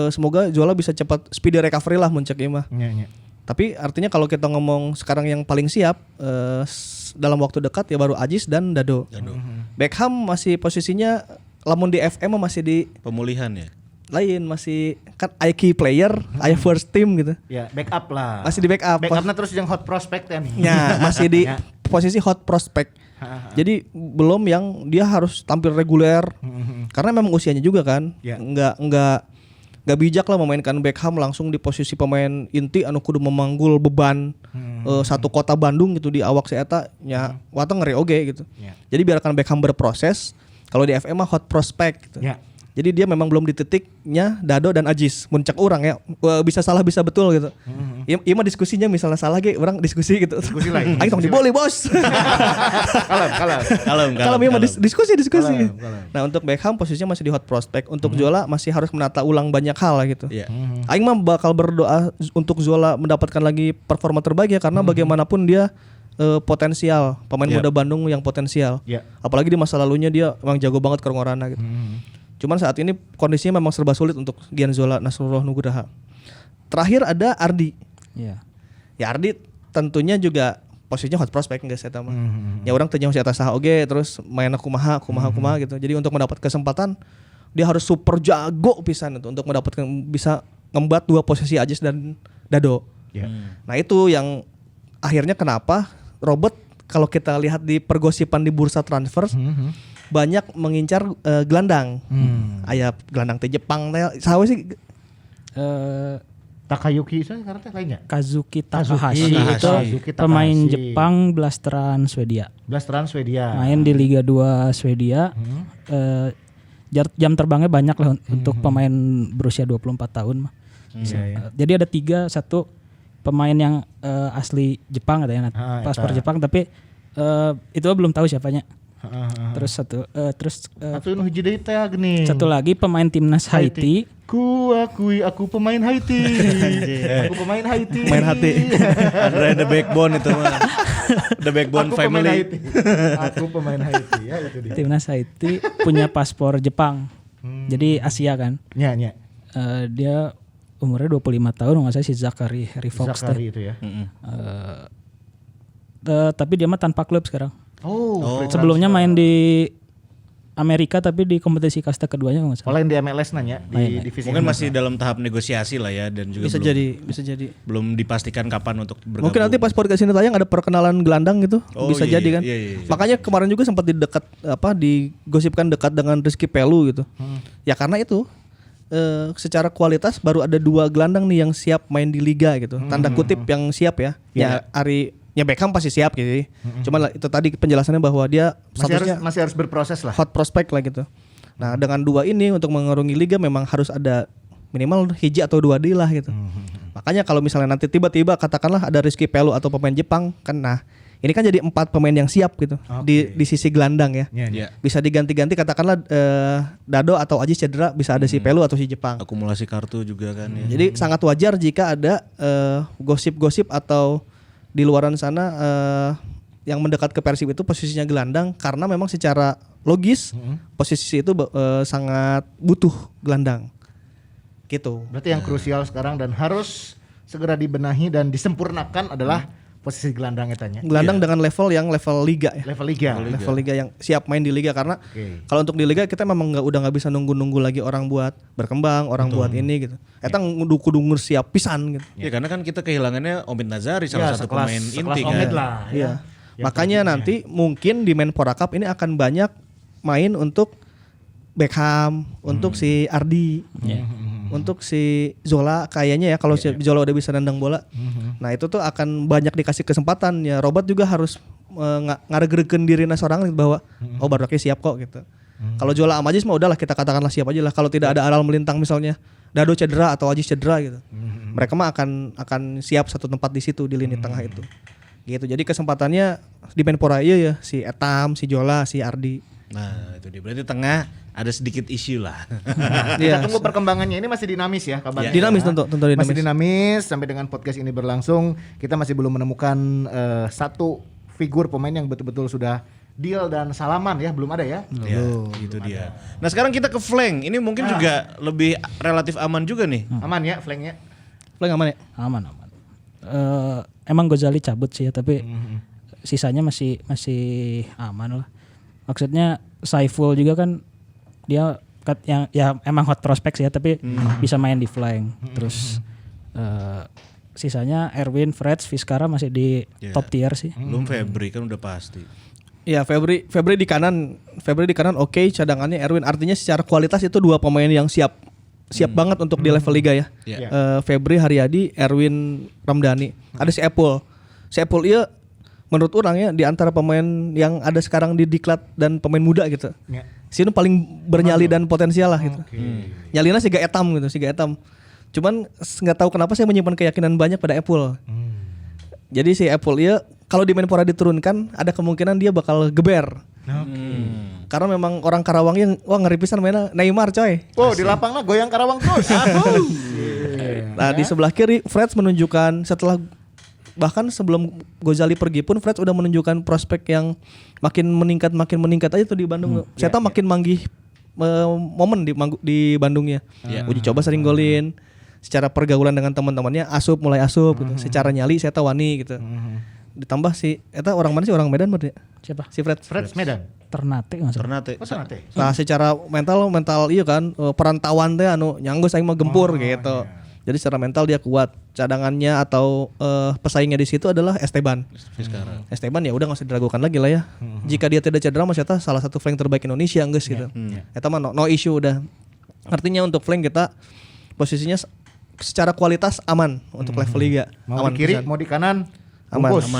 Semoga Zola bisa cepat speedy recovery lah muncak ieu mah. Tapi artinya kalau kita ngomong sekarang yang paling siap dalam waktu dekat ya baru Aziz dan Dado. Beckham masih posisinya lamun di FM masih di pemulihan ya. Lain masih kan key player, first team gitu. Ya, backup lah. Masih di backup. Backupnya terus yang hot prospect ya nih. Ya, masih di posisi hot prospect. Jadi belum yang dia harus tampil reguler. Karena memang usianya juga kan. Nggak bijak lah memainkan Beckham langsung di posisi pemain inti anu kudu memanggul beban satu kota Bandung gitu di awak si eta nya wata ngeri oge gitu. Jadi biarkan Beckham berproses. Kalau di FM mah hot prospect gitu. Jadi dia memang belum di titiknya Dado dan Aziz. Muncak orang ya. Bisa salah bisa betul gitu. Iya mah diskusinya misalnya salah ge orang diskusi gitu. Diskusi lagi. Aing tong diboli bos. Kalem iya mah diskusi. Kalem. Nah untuk Beckham posisinya masih di hot prospect. Untuk Zola masih harus menata ulang banyak hal lah gitu. Aing mah bakal berdoa untuk Zola mendapatkan lagi performa terbaik ya. Karena bagaimanapun dia potensial. Pemain muda Bandung yang potensial. Apalagi di masa lalunya dia emang jago banget kerongorana gitu. Cuman saat ini kondisinya memang serba sulit untuk Gian Zola Nasrullah Nugraha. Terakhir ada Ardi. Ya Ardi tentunya juga posisinya hot prospect guys eta mah. Ya orang teu nyaho si eta saha oge terus main kumaha gitu. Jadi untuk mendapat kesempatan dia harus super jago pisan itu untuk mendapatkan bisa ngembat 2 posisi Aziz dan Dado. Nah itu yang akhirnya kenapa Robert kalau kita lihat di pergosipan di bursa transfer banyak mengincar gelandang. Aya gelandang teh Jepang teh saha sih? Takayuki sekarang teh lainnya. Kazuki Takahashi itu pemain Jepang blasteran Swedia. Main di Liga 2 Swedia. Jam terbangnya banyak lah untuk pemain berusia 24 tahun mah. Jadi ada 1 pemain yang asli Jepang ada yang paspor Jepang tapi itu belum tahu siapanya. Terus Atuh nu hiji deui teh geuning. satu lagi pemain timnas Haiti. Ku akui aku pemain Haiti. Aku pemain Haiti. Main hati. Andre the backbone itu mah. The backbone Aku pemain family. Haiti. Aku pemain Haiti ya itu dia. Timnas Haiti punya paspor Jepang. Jadi Asia kan. Nya. Dia umurnya 25 tahun nggak saya si Zachary Harry Fox teh. Zakari itu ya. Tapi dia mah tanpa klub sekarang. Oh, Sebelumnya main di Amerika tapi di kompetisi kasta keduanya nggak salah. Olain di MLS nanya di divisi. Mungkin masih dalam tahap negosiasi lah ya dan juga Bisa jadi. belum dipastikan kapan untuk bergabung. Mungkin nanti pas podcast ini tayang ada perkenalan gelandang gitu, Oh, bisa iya, jadi kan. iya. Makanya kemarin juga sempat digosipkan dekat dengan Rizky Pelu gitu. Ya karena itu secara kualitas baru ada 2 gelandang nih yang siap main di liga gitu. Tanda kutip yang siap ya. Ya Beckham pasti siap gitu. Cuman itu tadi penjelasannya bahwa dia masih harus berproses lah. hot prospect lah gitu. Nah, dengan 2 ini untuk mengarungi liga memang harus ada minimal hiji atau 2 deal lah gitu. Makanya kalau misalnya nanti tiba-tiba katakanlah ada Rizky Pelu atau pemain Jepang kan, nah ini kan jadi 4 pemain yang siap gitu di sisi gelandang ya. Iya. Bisa diganti-ganti katakanlah Dado atau Aji cedera bisa ada si Pelu atau si Jepang. Akumulasi kartu juga kan ya. Jadi sangat wajar jika ada gosip-gosip atau di luaran sana yang mendekat ke Persib itu posisinya gelandang karena memang secara logis posisi itu sangat butuh gelandang. Gitu. Berarti yang krusial sekarang dan harus segera dibenahi dan disempurnakan adalah posisi gelandang etanya. Gelandang dengan level liga ya. Level liga. Level liga yang siap main di liga karena kalau untuk di liga kita memang udah nggak bisa nunggu lagi orang buat berkembang, orang buat ini gitu. Eta kudu siap pisan gitu. Ya karena kan kita kehilangannya Omid Nazari salah satu pemain inti kan. Omid lah. Iya. Makanya nanti mungkin di Menpora Cup ini akan banyak main untuk Beckham, untuk si Ardi. Untuk si Zola kayaknya ya kalau si Zola udah bisa nendang bola. Nah, itu tuh akan banyak dikasih kesempatan ya. Robert juga harus ngaregerekeun dirina sorang bahwa oh baru siap kok gitu. Kalau Zola sama Ajis mah udahlah kita katakanlah siap aja lah. Kalau tidak ada aral melintang misalnya Dado cedera atau Ajis cedera gitu. Mereka mah akan siap satu tempat di situ di lini tengah itu. Gitu. Jadi kesempatannya di Menpora ya si Etam, si Zola, si Ardi. Nah, itu dia. Berarti tengah ada sedikit isu lah. Kita tunggu perkembangannya, ini masih dinamis ya kabarnya. Dinamis tentu dinamis. Masih dinamis sampai dengan podcast ini berlangsung, kita masih belum menemukan satu figur pemain yang betul-betul sudah deal dan salaman ya, belum ada ya. Ya, itu dia. Nah, sekarang kita ke flank. Ini mungkin juga lebih relatif aman juga nih. Aman ya flanknya. Flank aman ya? Aman. Emang Gozali cabut sih ya, tapi sisanya masih aman lah. Maksudnya Saiful juga kan dia yang ya emang hot prospect sih ya, tapi bisa main di flank. Terus sisanya Erwin, Freds, Vizcara masih di top tier sih. Belum Febri kan udah pasti. Ya Febri di kanan oke, cadangannya Erwin. Artinya secara kualitas itu 2 pemain yang siap banget untuk di level liga ya. Febri Haryadi, Erwin Ramdhani. Ada si Epul. Si Epul iya menurut orang ya di antara pemain yang ada sekarang di Diklat dan pemain muda gitu. Sini paling bernyali dan potensial lah gitu. Nyalina si Etam gitu, Cuman nggak tahu kenapa saya menyimpan keyakinan banyak pada Epul. Jadi si Epul ya kalau di Menpora diturunkan ada kemungkinan dia bakal geber. Karena memang orang Karawang yang ngeri pisan mainnya Neymar coy. Oh, di lapangnya goyang Karawang terus. Nah, di sebelah kiri Freds menunjukkan setelah bahkan sebelum Gozali pergi pun Freds udah menunjukkan prospek yang makin meningkat aja tuh di Bandung. Saya tahu makin manggih momen di Bandungnya. Uji coba sering golin. Secara pergaulan dengan teman-temannya mulai asup gitu. Secara nyali saya tahu wani gitu. Ditambah si eta orang mana sih, orang Medan berarti? Siapa? Si Freds Medan. Ternate nggak salah. Ternate. Nah, secara mental iya kan perantauan teh anu nyanggus aing mah gempur gitu. Jadi secara mental dia kuat. Cadangannya atau pesaingnya di situ adalah Esteban. Esteban ya udah nggak usah diragukan lagi lah ya. Jika dia tidak cedera, Mas Eta salah satu flank terbaik Indonesia geus gitu. Eta mah no issue udah. Artinya untuk flank kita posisinya secara kualitas aman untuk level liga. Mau aman di kiri, pisan. mau di kanan, Aman. bungkus.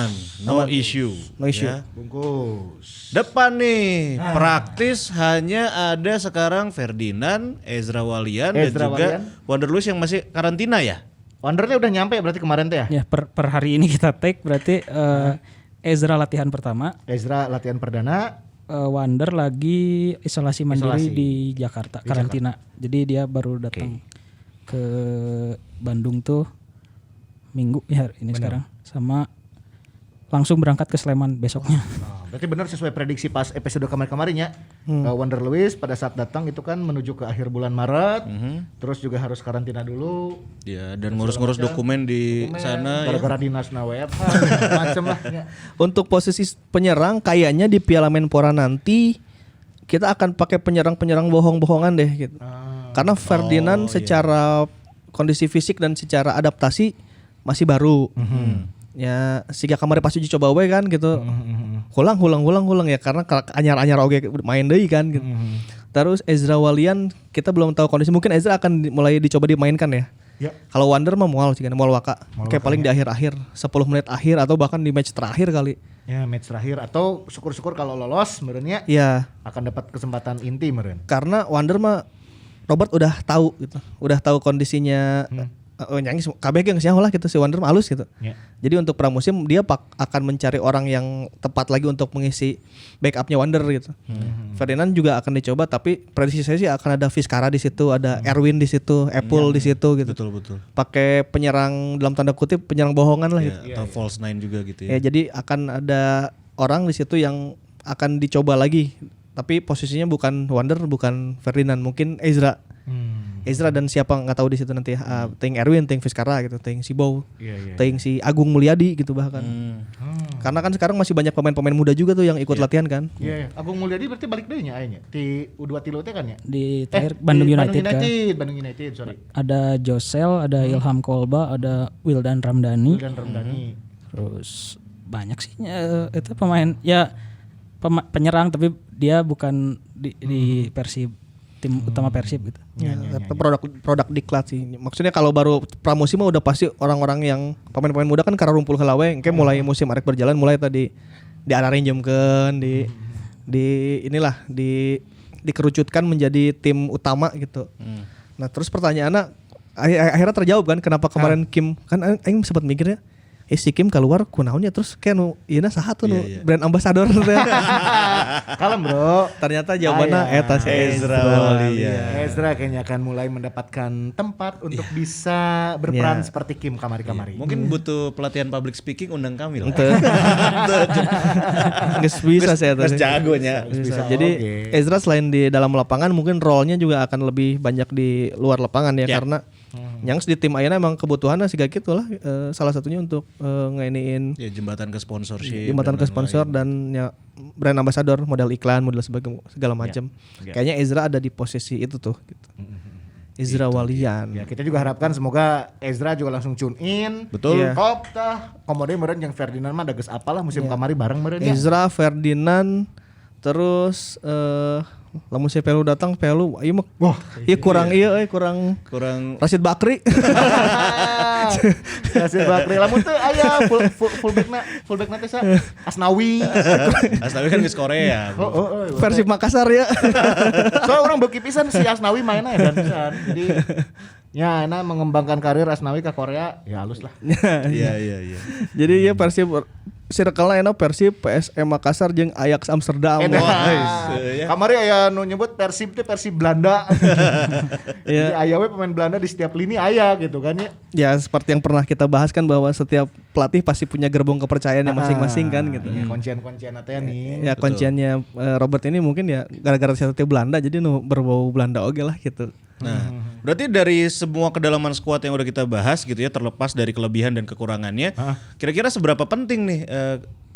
No issue. Ya. Bungkus. Depan nih praktis hanya ada sekarang Ferdinand, Ezra Walian dan juga Wander Luiz yang masih karantina ya. Wandernya udah nyampe berarti kemarin teh ya? Ya per hari ini kita take berarti Ezra latihan pertama. Ezra latihan perdana, Wander lagi isolasi mandiri di Jakarta, karantina. Jadi dia baru datang ke Bandung tuh Minggu ya ini sekarang, sama langsung berangkat ke Sleman besoknya. Berarti benar sesuai prediksi pas episode kemarin-kemarin ya. Wander Luiz pada saat datang itu kan menuju ke akhir bulan Maret, terus juga harus karantina dulu. Ya, dan ngurus-ngurus dokumen di sana. Gara-gara dinas WFH macem lah. Ya. Untuk posisi penyerang kayaknya di Piala Menpora nanti kita akan pakai penyerang bohong-bohongan deh gitu. Karena Ferdinand secara kondisi fisik dan secara adaptasi masih baru. Ya siga kamari pasti uji coba we kan gitu. Hulang ya karena anyar-anyar oge main deui kan gitu. Terus Ezra Walian kita belum tahu kondisi, mungkin Ezra akan mulai dicoba dimainkan ya. Kalau Wander mah moal sih kan, moal waka. Kayak paling di akhir-akhir 10 menit akhir atau bahkan di match terakhir kali. Ya match terakhir atau syukur-syukur kalau lolos merenya ya akan dapat kesempatan inti meren. Karena Wander mah Robert udah tahu gitu. Udah tahu kondisinya nyanyi kabeh ge geus lah gitu si Wander halus gitu. Jadi untuk pramusim dia akan mencari orang yang tepat lagi untuk mengisi backupnya Wander gitu. Ferdinand juga akan dicoba, tapi prediksi saya sih akan ada Vizcara di situ, ada Erwin di situ, Apple di situ gitu. Betul. Pakai penyerang dalam tanda kutip penyerang bohongan lah gitu. Atau false nine juga gitu ya. Ya jadi akan ada orang di situ yang akan dicoba lagi. Tapi posisinya bukan Wander, bukan Ferdinand, mungkin Ezra. Ezra dan siapa nggak tahu di situ nanti ting Erwin, ting Vizcara gitu, ting si Bow, ting si Agung Mulyadi gitu bahkan. Karena kan sekarang masih banyak pemain-pemain muda juga tuh yang ikut latihan kan. Iya. Agung Mulyadi berarti balik deui nya aya di U23 teh kan ya? Di terakhir Bandung United kan. Bandung United, sorry. Ada Josel, ada Ilham Kolba, ada Wildan Ramdhani. Terus banyak sih itu pemain ya penyerang, tapi dia bukan di Persib, tim utama Persib gitu. Produk diklat sih. Maksudnya kalau baru pramusim mah udah pasti orang-orang yang pemain-pemain muda kan karena rumpul heula we, engke mulai musim arek berjalan mulai tadi diararenjemkeun dikerucutkan menjadi tim utama gitu. Nah, terus pertanyaannya akhirnya terjawab kan kenapa kemarin Kim kan aing sempat mikirnya si Kim keluar kunaonnya terus kayak nu ieuna saha tuh brand ambassador teh. Kalem bro. Ternyata jawabannya eta si Ezra Walian. Ezra kayaknya akan mulai mendapatkan tempat untuk bisa berperan seperti Kim kamari-kamari. Mungkin butuh pelatihan public speaking, undang kami lah. Geus bisa saya tadi. Geus jagonya. Bisa. Jadi Ezra selain di dalam lapangan mungkin role-nya juga akan lebih banyak di luar lapangan ya. Karena yang di tim ayeuna emang kebutuhannya siga kitu lah, salah satunya untuk ngeiniin jembatan ke sponsorship. Jembatan ke sponsor dan ya brand ambassador, modal iklan, modal segala macam. Kayaknya Ezra ada di posisi itu tuh gitu. Ezra Walian. Ya, kita juga harapkan semoga Ezra juga langsung tune in. Betul. Kop tah komode meureun jeung Ferdinand mah da geus apalah musim kamari bareng meureun ya. Ezra, Ferdinand, terus lamun si Pelu datang, Pelu ieu mah kurang Rashid Bakri. Rashid Bakri lamun teu aya fullback na teh sa Asnawi. Asnawi kan geus Korea. Persib Makassar ya. Soalnya orang beuki pisan si Asnawi mainnya dan pisan. Jadi ya enak mengembangkan karir Asnawi ke Korea ya halus lah. Iya. Jadi ya Persib circle-na enak Persib, PSM Makassar jeung Ajax Amsterdam. Kamari aya nu nyebut Persib teh Persib Belanda. Jadi aya we pemain Belanda di setiap lini aya gitu kan ya. Ya seperti yang pernah kita bahas kan bahwa setiap pelatih pasti punya gerbong kepercayaannya masing-masing kan gitu. Ya, kuncian-kuncian teh nih. Ya kunciannya Robert ini mungkin ya gara-gara satu Belanda jadi nu berbau Belanda oge lah gitu. Nah, berarti dari semua kedalaman skuad yang udah kita bahas gitu ya, terlepas dari kelebihan dan kekurangannya, kira-kira seberapa penting nih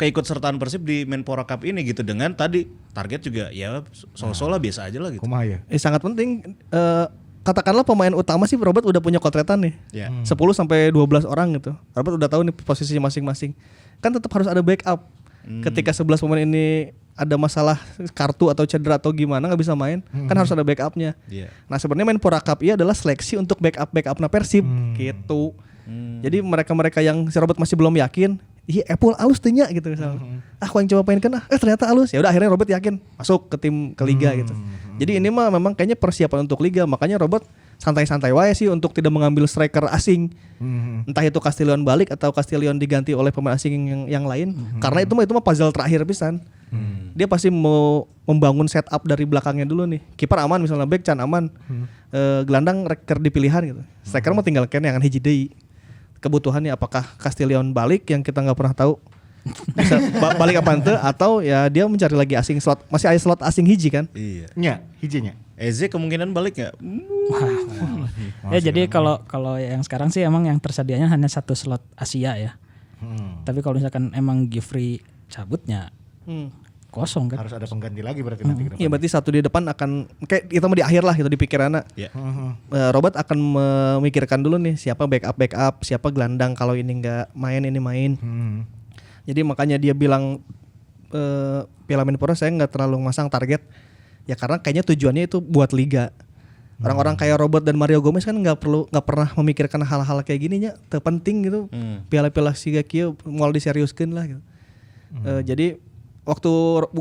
keikutsertaan Persib di Menpora Cup ini gitu, dengan tadi target juga ya sol-sola biasa aja lah gitu. Kumaha ya? Sangat penting. Katakanlah pemain utama sih Robert udah punya kontretan nih. 10 sampai 12 orang gitu. Robert udah tahu nih posisinya masing-masing. Kan tetap harus ada backup. Ketika 11 pemain ini ada masalah kartu atau cedera atau gimana nggak bisa main, kan harus ada backupnya. Nah sebenarnya Menpora Cup ini adalah seleksi untuk backup Persib gitu. Jadi mereka yang si Robert masih belum yakin, Apple alus tanya gitu misalnya. Aku yang coba mainkan ternyata alus. Ya udah akhirnya Robert yakin masuk ke liga gitu. Jadi ini mah memang kayaknya persiapan untuk liga, makanya Robert santai-santai wae sih untuk tidak mengambil striker asing. Entah itu Castillion balik atau Castillion diganti oleh pemain asing yang lain. Karena itu mah puzzle terakhir pisan. Dia pasti mau membangun setup dari belakangnya dulu nih. Kiper aman misalnya back can aman. Gelandang reker di pilihan gitu. Striker mah tinggal kene yang hiji deui. Kebutuhannya apakah Castillion balik yang kita nggak pernah tahu bisa balik apa ente, atau ya dia mencari lagi asing slot, masih ada slot asing hiji kan? Iya. Nya, hijinya. Eze kemungkinan balik nggak? Ya jadi kalau yang sekarang sih emang yang tersedianya hanya satu slot Asia ya. Tapi kalau misalkan emang Gifri cabutnya kosong kan. Harus ada pengganti lagi berarti nanti ke depan. Iya berarti satu di depan akan kayak kita mau di akhir lah gitu di pikirannya. Ya. Robert akan memikirkan dulu nih siapa backup, siapa gelandang kalau ini nggak main ini main. Jadi makanya dia bilang Piala Menpora saya nggak terlalu masang target ya karena kayaknya tujuannya itu buat liga. Orang-orang kayak Robert dan Mario Gomez kan nggak pernah memikirkan hal-hal kayak gininya terpenting gitu. Piala-piala siga kieu moal diseriuskeun lah gitu. Jadi waktu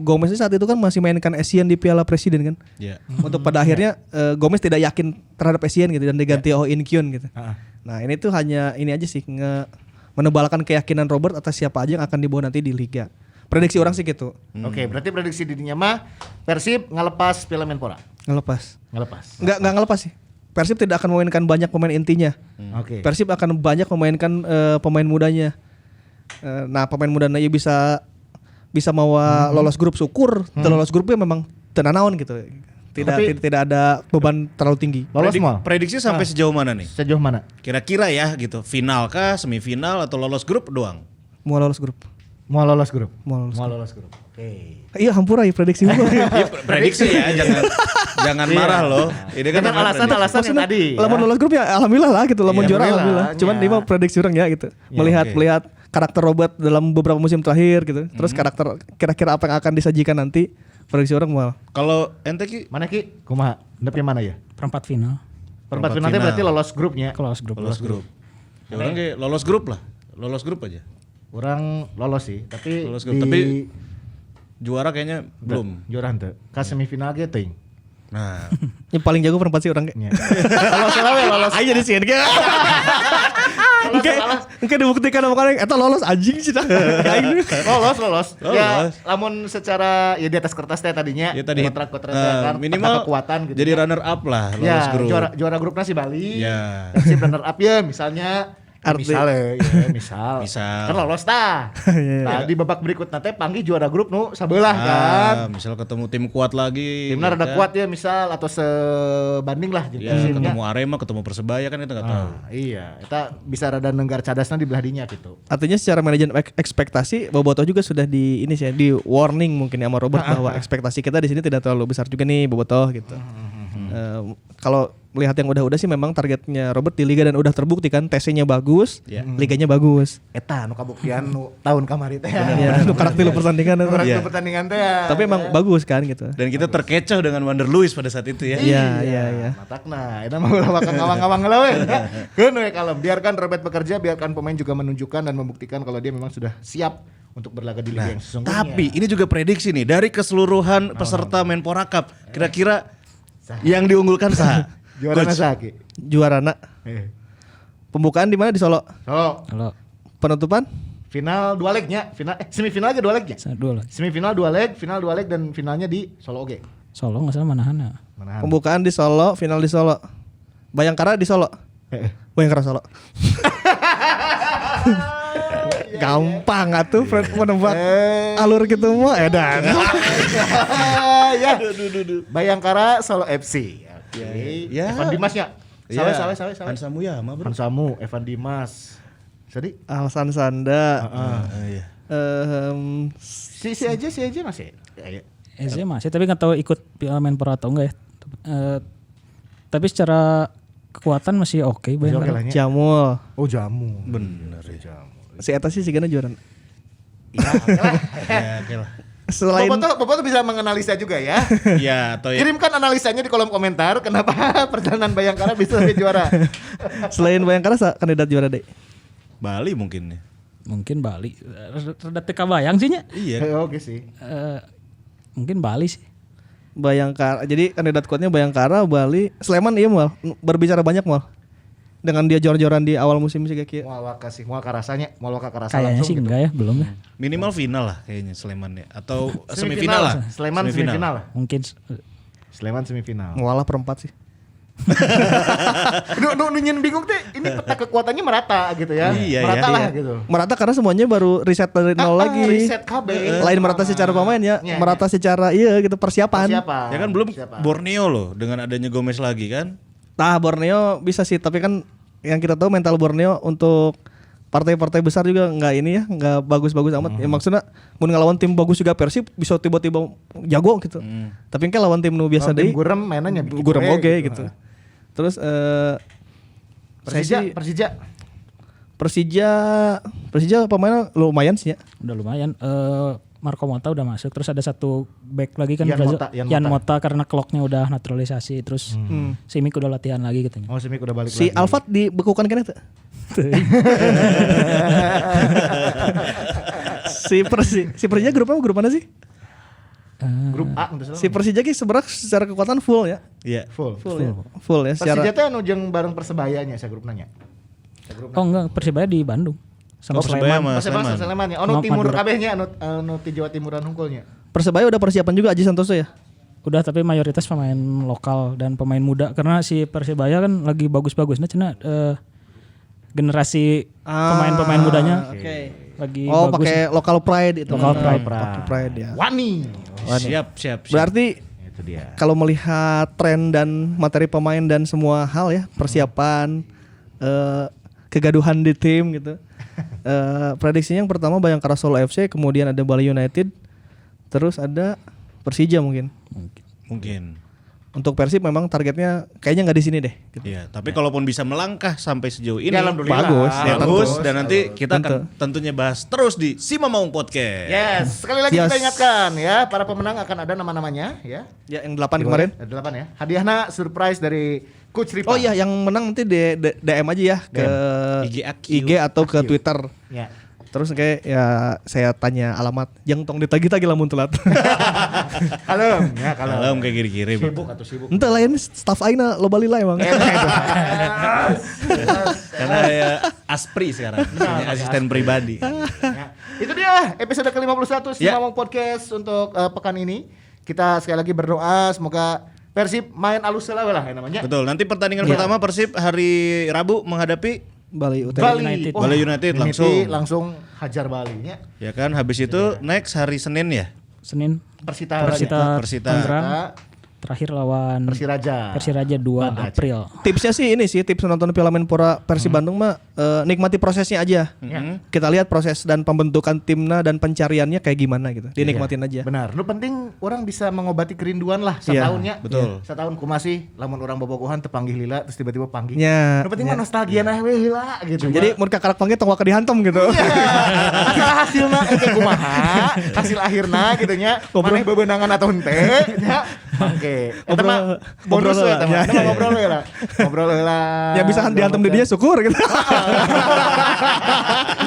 Gomez saat itu kan masih mainkan Asian di Piala Presiden kan. Yeah. Untuk pada akhirnya Gomez tidak yakin terhadap Asian gitu dan diganti Oh In Kyun gitu. Nah ini tuh hanya ini aja sih menebalkan keyakinan Robert atas siapa aja yang akan dibawa nanti di liga. Prediksi orang sih gitu. Oke, berarti prediksi dirinya mah Persib ngelepas Piala Menpora. Ngelepas. Ngelepas. Enggak ngelepas sih. Persib tidak akan memainkan banyak pemain intinya. Oke. Persib akan banyak memainkan pemain mudanya. Nah pemain mudanya ya bisa mau lolos grup syukur, lolos grupnya memang tenanawan gitu. Tidak ada beban terlalu tinggi. Lolos mal. Prediksi sampai sejauh mana nih? Sejauh mana? Kira-kira ya gitu. Final kah, semifinal atau lolos grup doang? Mau lolos grup. Mau lolos grup. Mau Lolos grup. Oke. Iya hampura ya prediksi gua. Iya, prediksi ya, jangan marah loh. Ini kan Dengan alasan-alasan yang tadi. Lamun lolos grup ya alhamdulillah lah gitu. Lamun Iya, juara alhamdulillah. alhamdulillah. Cuman ini mah prediksi orang ya gitu. Melihat karakter Robert dalam beberapa musim terakhir gitu. Terus karakter kira-kira apa yang akan disajikan nanti, prediksi orang mal. Kalau ente Ki? Mana Ki? Kumaha? Ndepnya mana ya? Perempat final. Perempat finalnya berarti lolos grupnya. Lolos grup. Lolos grup. Ya orang kayak lolos grup lah. Lolos grup aja. Orang lolos sih, tapi Lolos grup, tapi juara kayaknya belum. Juara henteu. Ka semifinal ge teuing. Nah, Yang paling jago perempat sih orang kayak. Lolos lah we lolos. Aja di sini kayak. Engke dibuktikan sama kalian eta lolos anjing sih dah. Lolos. Ya, lamun secara ya di atas kertas teh tadinya ya tadi kontrak kan minimal kekuatan gitu. jadi runner up lah lolos Ya, grup. juara grupnya si Bali. Ya. Persib runner up ya misalnya misal. Misal. Kan lolos tah. Nah, di babak berikutnya teh panggil juara grup nu sabelah kan. Misal ketemu tim kuat lagi. Timnya rada kan? kuat ya misal atau sebanding lah jeung Ya, Persibnya. ketemu Arema, ketemu Persebaya kan kita nggak tahu. Iya, kita bisa rada nenggar cadasna di belah dinya gitu. Artinya secara manajemen ekspektasi Bobotoh juga sudah di ini sih di warning mungkin ya sama Robert bahwa ekspektasi kita di sini tidak terlalu besar juga nih Bobotoh gitu. Kalau melihat yang udah sih memang targetnya Robert di liga dan udah terbukti kan TC-nya bagus, liganya bagus. Eta nu kabuktian nu tahun kamari teh. Ya, itu karakter pertandingan itu. Karakter pertandingan teh. Tapi emang bagus kan gitu. Dan kita terkecoh dengan Wander Luiz pada saat itu ya. Iya. Matakna, eta mah ulah bakal ngawang-ngawang heula we. Keun we kalem, biarkan Robert bekerja, biarkan pemain juga menunjukkan dan membuktikan kalau dia memang sudah siap untuk berlaga di liga yang sesungguhnya. Tapi ini juga prediksi nih dari keseluruhan peserta Menpora Cup. Kira-kira yang diunggulkan sah. Juara Nasaki. Juarana. Pembukaan di mana di Solo? Solo. Kalau Penutupan? Final 2 legnya, semifinal aja 2 legnya. dua lagi. Semifinal 2 leg, final 2 leg dan finalnya di Solo oge. Solo nggak salah manahan ya. Manahan. Pembukaan di Solo, final di Solo. Bayangkara di Solo. Bayangkara Solo. Gampang atuh Fred menebak alur gitu mah edan. Ya. Bayangkara Solo FC. Oke. Ya. Evan Dimasnya. Sawe. Hansa Muyama bro. Hansamu, Evan Dimas. Sadi? Alsan Sanda. Iya. Si aja masih. Ya. Eze masih tapi nggak tahu ikut Piala Menpora atau enggak ya. Tapi secara kekuatan masih oke Masih oke Bayangkara. lah nya. Jamul. Oh jamu. Bener ya. Jamu. Si eta sih sigana juara. Iya, oke lah. Ya, oke lah. Selain Bobotoh bisa menganalisa juga ya. Ya, atau ya. Kirimkan analisanya di kolom komentar kenapa perjalanan Bayangkara bisa lebih juara. selain Bayangkara kandidat juara deh. Bali mungkin ya. Mungkin Bali. Rada teka bayang sih nya. Iya. Oke sih. Mungkin Bali sih. Bayangkara. Jadi kandidat kuatnya Bayangkara, Bali, Sleman iya mal. Berbicara banyak mal. Dengan dia jor-joran di awal musim sih kayak. Mual karasanya, mual karasa Kayaknya langsung sih gitu. enggak ya, belum ya. Minimal final lah kayaknya Sleman ya atau semifinal lah. Sleman semifinal lah. Mungkin Sleman semifinal. Mualah perempat sih. Nu nyen bingung teh, ini peta kekuatannya merata gitu ya. Iya, merata iya. lah Iya. gitu. Merata karena semuanya baru riset dari nol lagi. Riset KB. Lain merata secara pemain ya, merata secara gitu persiapan. Ya kan belum Borneo loh dengan adanya Gomez lagi kan. Nah Borneo bisa sih, tapi kan yang kita tahu mental Borneo untuk partai-partai besar juga nggak ini ya, nggak bagus-bagus amat. Ya maksudnya mau ngelawan tim bagus juga Persib bisa tiba-tiba jago gitu. Tapi kan lawan tim nu biasa Tim deh. gurem mainannya Gurem oke gitu. Terus Persija pemainnya lumayan sih ya. udah lumayan. Marco Mota udah masuk, terus ada satu back lagi kan Yan Mota karena clocknya udah naturalisasi, terus Simic udah latihan lagi katanya. Oh, Simic udah balik Si lagi. Alfat dibekukan kan itu. si Persija grup mana sih? Grup A untuk Si Persija ki sebenarnya secara kekuatan full ya. Iya. full. Full ya secara. Persija teh anu jeung bareng Persebayanya saya grup nanya. Oh enggak, Persibaya di Bandung sama Persebaya Sleman. sama Sleman. Sleman ya. Ono timur kabehnya anu ti Jawa Timuran hungkulnya. Persebaya udah persiapan juga Aji Santoso ya. Udah, tapi mayoritas pemain lokal dan pemain muda karena si Persibaya kan lagi bagus-bagusnya cenah generasi pemain-pemain mudanya lagi bagus. Pakai local pride itu. Local Pride ya. Wani. Siap. Berarti Itu dia. kalau melihat tren dan materi pemain dan semua hal ya, persiapan kegaduhan di tim gitu. Prediksinya yang pertama Bayangkara Solo FC, kemudian ada Bali United, terus ada Persija mungkin. Mungkin. Untuk Persib memang targetnya kayaknya nggak di sini deh. Gitu. Iya, tapi kalaupun bisa melangkah sampai sejauh ini Ya, alhamdulillah. bagus dan nanti kita akan tentunya bahas terus di Sima Maung Podcast. Yes, sekali lagi kita ingatkan ya, para pemenang akan ada nama-namanya ya. Ya yang 8 kemarin. 8 ya. Hadiahnya surprise dari Coach Ripa. Oh iya, yang menang nanti DM aja ya ke IG atau ke Twitter. Ya. Terus kayak ya saya tanya alamat, yang tong ditagi-tagi lamun telat. Kalem, ya kalem. Kalem kayak kiri-kiri. Sibuk atau sibuk. Ente lain staff aina lo bali lah emang. Karena ya Aspri sekarang, punya asisten pribadi. Ya. Itu dia episode ke-51 Sima Maung Podcast untuk pekan ini. Kita sekali lagi berdoa semoga Persib main alus lah namanya. Betul, nanti pertandingan pertama Persib hari Rabu menghadapi Bali UTM. United. Bali United langsung hajar Balinya. Ya kan, habis itu next hari Senin ya. Senin Persita Tangerang, terakhir lawan Persiraja 2 April. Tipsnya sih ini sih, tips nonton Piala Menpora Persib Bandung mah nikmati prosesnya aja. Kita lihat proses dan pembentukan timna dan pencariannya kayak gimana gitu. Dinikmatin aja. Benar. Lu penting orang bisa mengobati kerinduan lah Iya, setahunnya. betul. Setahun kumasih lamun orang bobogohan tepanggih lila terus tiba-tiba panggih. Ya. Lu penting mah nostalgia nah we heula gitu. Jadi mun kakarak panggil tong waka dihantam gitu. Hasilna kayak kumaha, hasil akhirna gitu nya. Maneh bebenangan atau henteu nya. Oke. Eta mah bonus we eta mah. Eta mah ngobrol we lah. Ngobrol we lah. Ya bisa dihantam di dia syukur gitu.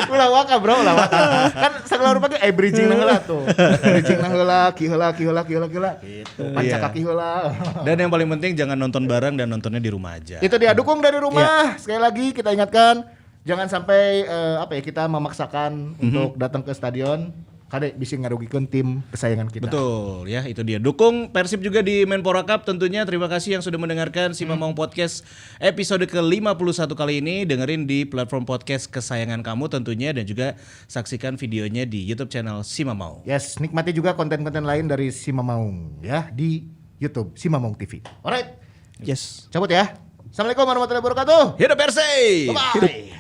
Ulah waka bro, ulah waka. Kan sakelar rupa ge bridging na heula tuh. Bridging na heula, ki heula gitu. Panca kaki heula. Dan yang paling penting jangan nonton bareng dan nontonnya di rumah aja. Itu dia, dukung dari rumah. Sekali lagi kita ingatkan jangan sampai kita memaksakan untuk datang ke stadion. Kade bisa ngarugikeun tim kesayangan kita. Betul ya, itu dia. Dukung Persib juga di Menpora Cup tentunya. Terima kasih yang sudah mendengarkan Sima Maung Podcast episode ke-51 kali ini. Dengerin di platform podcast kesayangan kamu tentunya, dan juga saksikan videonya di YouTube channel Sima Maung. Yes, nikmati juga konten-konten lain dari Sima Maung ya di YouTube Sima Maung TV. Alright. Yes. Cabut ya. Assalamualaikum warahmatullahi wabarakatuh. Hidup Persib. Bye.